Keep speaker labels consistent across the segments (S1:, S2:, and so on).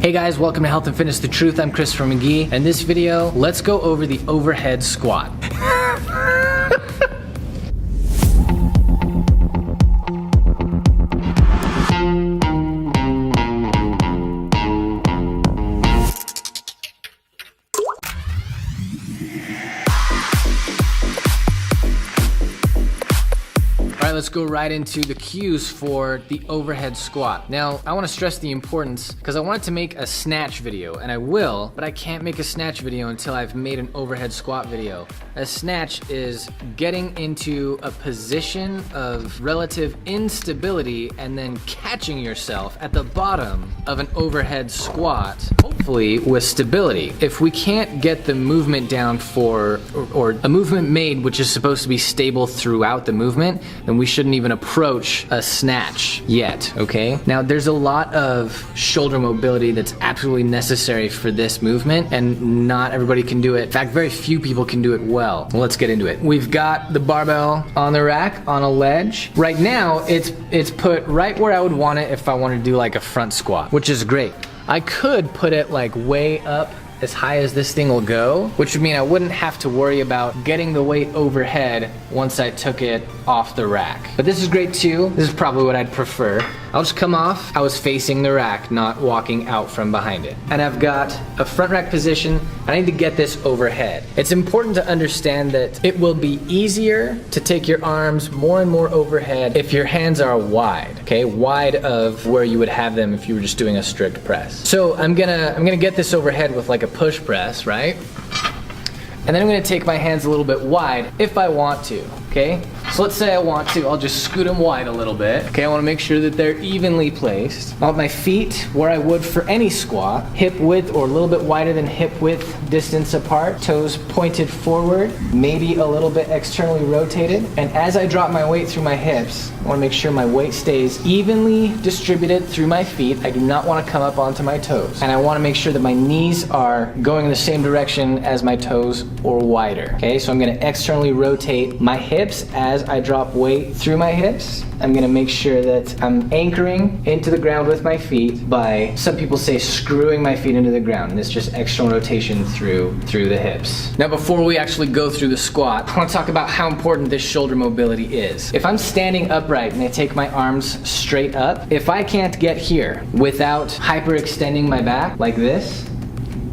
S1: Hey guys, welcome to Health and Fitness The Truth. I'm Christopher McGee. In this video, let's go over the overhead squat. All right, let's go right into the cues for the overhead squat. Now, I want to stress the importance because I wanted to make a snatch video, and I will, but I can't make a snatch video until I've made an overhead squat video. A snatch is getting into a position of relative instability and then catching yourself at the bottom of an overhead squat, hopefully with stability. If we can't get the movement down or a movement made which is supposed to be stable throughout the movement, then we shouldn't even approach a snatch yet, okay? Now, there's a lot of shoulder mobility that's absolutely necessary for this movement, and not everybody can do it. In fact, very few people can do it well. Let's get into it. We've got the barbell on the rack, on a ledge. Right now, it's put right where I would want it if I want to do like a front squat, which is great. I could put it like way up as high as this thing will go, which would mean I wouldn't have to worry about getting the weight overhead once I took it off the rack. But this is great too. This is probably what I'd prefer. I'll just come off. I was facing the rack, not walking out from behind it. And I've got a front rack position. I need to get this overhead. It's important to understand that it will be easier to take your arms more and more overhead if your hands are wide, okay? Wide of where you would have them if you were just doing a strict press. So I'm gonna get this overhead with like a push press, right? And then I'm gonna take my hands a little bit wide if I want to, okay? So let's say I want to, I'll just scoot them wide a little bit. Okay, I wanna make sure that they're evenly placed. I want my feet where I would for any squat, hip width or a little bit wider than hip width distance apart, toes pointed forward, maybe a little bit externally rotated. And as I drop my weight through my hips, I wanna make sure my weight stays evenly distributed through my feet. I do not wanna come up onto my toes. And I wanna make sure that my knees are going in the same direction as my toes or wider. Okay, so I'm gonna externally rotate my hips as I drop weight through my hips. I'm gonna make sure that I'm anchoring into the ground with my feet by, some people say, screwing my feet into the ground. And it's just external rotation through the hips. Now, before we actually go through the squat, I wanna talk about how important this shoulder mobility is. If I'm standing upright and I take my arms straight up, if I can't get here without hyperextending my back like this,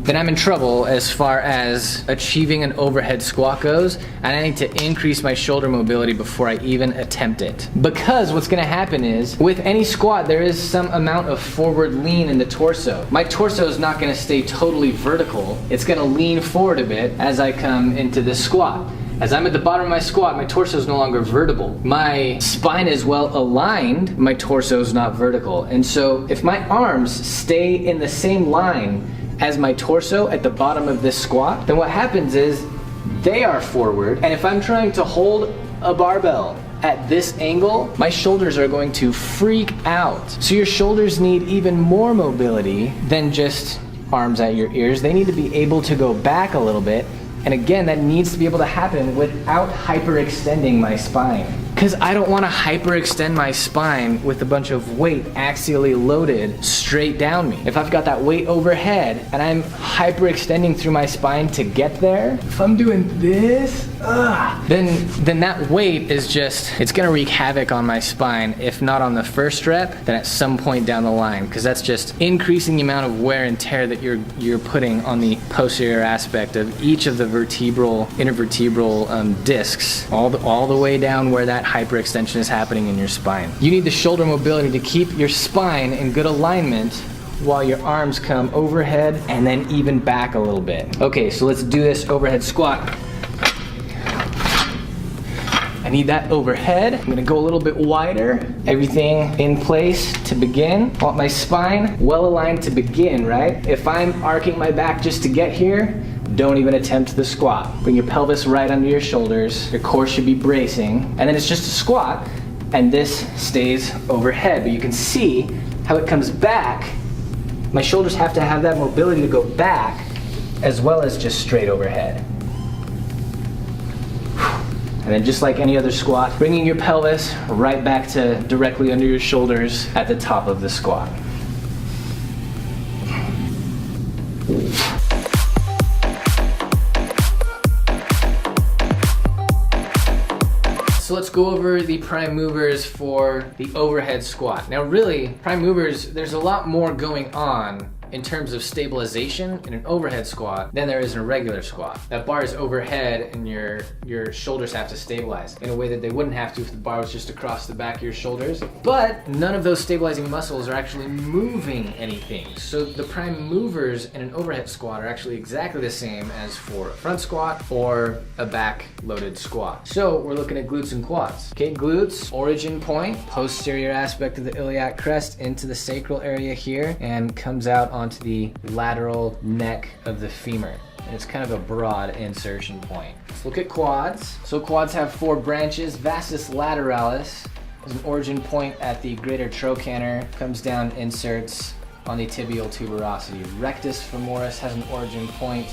S1: then I'm in trouble as far as achieving an overhead squat goes, and I need to increase my shoulder mobility before I even attempt it. Because what's gonna happen is, with any squat, there is some amount of forward lean in the torso. My torso is not gonna stay totally vertical. It's gonna lean forward a bit as I come into this squat. As I'm at the bottom of my squat, my torso is no longer vertical. My spine is well aligned, my torso is not vertical. And so if my arms stay in the same line as my torso at the bottom of this squat, then what happens is they are forward, and if I'm trying to hold a barbell at this angle, my shoulders are going to freak out. So your shoulders need even more mobility than just arms at your ears. They need to be able to go back a little bit, and again, that needs to be able to happen without hyperextending my spine. Because I don't want to hyperextend my spine with a bunch of weight axially loaded straight down me. If I've got that weight overhead and I'm hyperextending through my spine to get there, if I'm doing this, then that weight is just, it's gonna wreak havoc on my spine. If not on the first rep, then at some point down the line, because that's just increasing the amount of wear and tear that you're putting on the posterior aspect of each of the intervertebral discs, all the way down where that hyperextension is happening in your spine. You need the shoulder mobility to keep your spine in good alignment while your arms come overhead and then even back a little bit. Okay, so let's do this overhead squat. I need that overhead. I'm gonna go a little bit wider. Everything in place to begin. I want my spine well aligned to begin, right? If I'm arcing my back just to get here, don't even attempt the squat. Bring your pelvis right under your shoulders. Your core should be bracing. And then it's just a squat, and this stays overhead. But you can see how it comes back. My shoulders have to have that mobility to go back as well as just straight overhead. And then just like any other squat, bringing your pelvis right back to directly under your shoulders at the top of the squat. So let's go over the prime movers for the overhead squat. Now really, prime movers, there's a lot more going on in terms of stabilization in an overhead squat than there is in a regular squat. That bar is overhead and your shoulders have to stabilize in a way that they wouldn't have to if the bar was just across the back of your shoulders. But none of those stabilizing muscles are actually moving anything. So the prime movers in an overhead squat are actually exactly the same as for a front squat or a back loaded squat. So we're looking at glutes and quads. Okay, glutes, origin point, posterior aspect of the iliac crest into the sacral area here and comes out onto the lateral neck of the femur. And it's kind of a broad insertion point. Let's look at quads. So quads have 4 branches. Vastus lateralis is an origin point at the greater trochanter, comes down, inserts on the tibial tuberosity. Rectus femoris has an origin point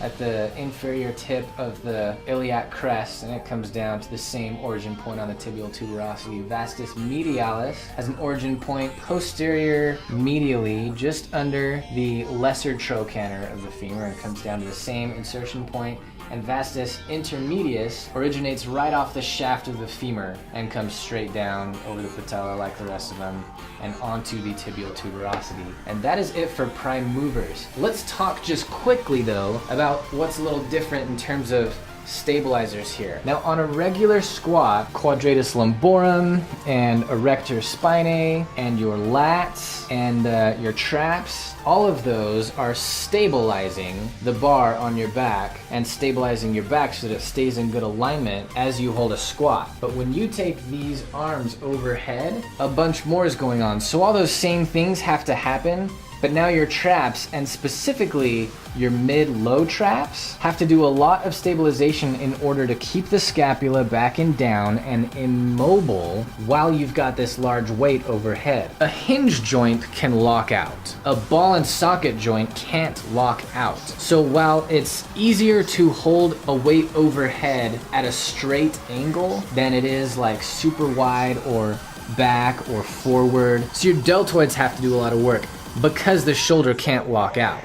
S1: at the inferior tip of the iliac crest, and it comes down to the same origin point on the tibial tuberosity. Vastus medialis has an origin point posterior medially, just under the lesser trochanter of the femur, and comes down to the same insertion point. And vastus intermedius originates right off the shaft of the femur and comes straight down over the patella like the rest of them and onto the tibial tuberosity. And that is it for prime movers. Let's talk just quickly though about what's a little different in terms of stabilizers here. Now on a regular squat, quadratus lumborum and erector spinae and your lats and your traps, all of those are stabilizing the bar on your back and stabilizing your back so that it stays in good alignment as you hold a squat. But when you take these arms overhead, a bunch more is going on. So all those same things have to happen, but now your traps, and specifically your mid-low traps, have to do a lot of stabilization in order to keep the scapula back and down and immobile while you've got this large weight overhead. A hinge joint can lock out. A ball and socket joint can't lock out. So while it's easier to hold a weight overhead at a straight angle than it is like super wide or back or forward, so your deltoids have to do a lot of work because the shoulder can't lock out.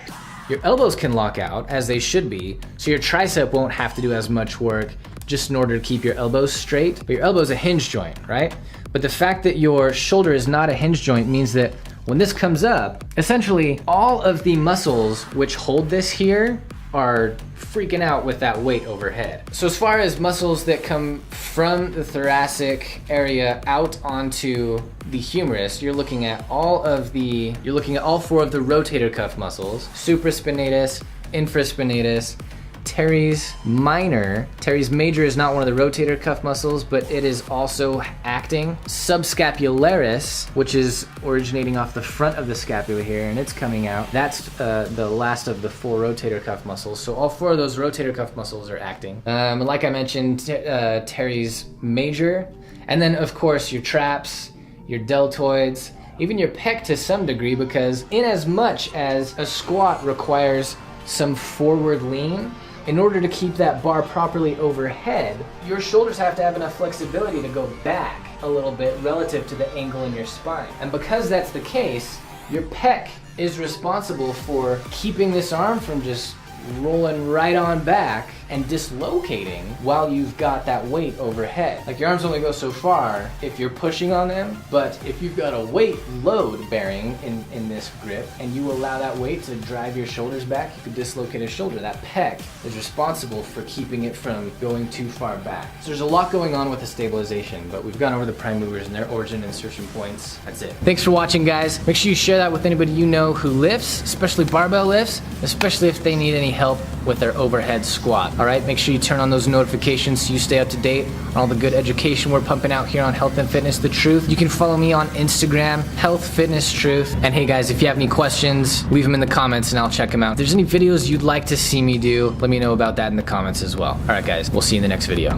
S1: Your elbows can lock out, as they should be, so your tricep won't have to do as much work just in order to keep your elbows straight. But your elbow's a hinge joint, right? But the fact that your shoulder is not a hinge joint means that when this comes up, essentially all of the muscles which hold this here are freaking out with that weight overhead. So as far as muscles that come from the thoracic area out onto the humerus, you're looking at all 4 of the rotator cuff muscles: supraspinatus, infraspinatus, teres minor. Teres major is not one of the rotator cuff muscles, but it is also acting. Subscapularis, which is originating off the front of the scapula here, and it's coming out. That's the last of the 4 rotator cuff muscles. So all 4 of those rotator cuff muscles are acting. Like I mentioned, teres major. And then of course your traps, your deltoids, even your pec to some degree, because in as much as a squat requires some forward lean, in order to keep that bar properly overhead, your shoulders have to have enough flexibility to go back a little bit relative to the angle in your spine. And because that's the case, your pec is responsible for keeping this arm from just rolling right on back and dislocating while you've got that weight overhead. Like your arms only go so far if you're pushing on them, but if you've got a weight load bearing in this grip and you allow that weight to drive your shoulders back, you could dislocate a shoulder. That pec is responsible for keeping it from going too far back. So there's a lot going on with the stabilization, but we've gone over the prime movers and their origin insertion points. That's it. Thanks for watching, guys. Make sure you share that with anybody you know who lifts, especially barbell lifts, especially if they need any help with their overhead squat. All right, make sure you turn on those notifications so you stay up to date on all the good education we're pumping out here on Health and Fitness The Truth. You can follow me on Instagram, Health Fitness Truth. And hey guys, if you have any questions, leave them in the comments and I'll check them out. If there's any videos you'd like to see me do, let me know about that in the comments as well. All right guys, we'll see you in the next video.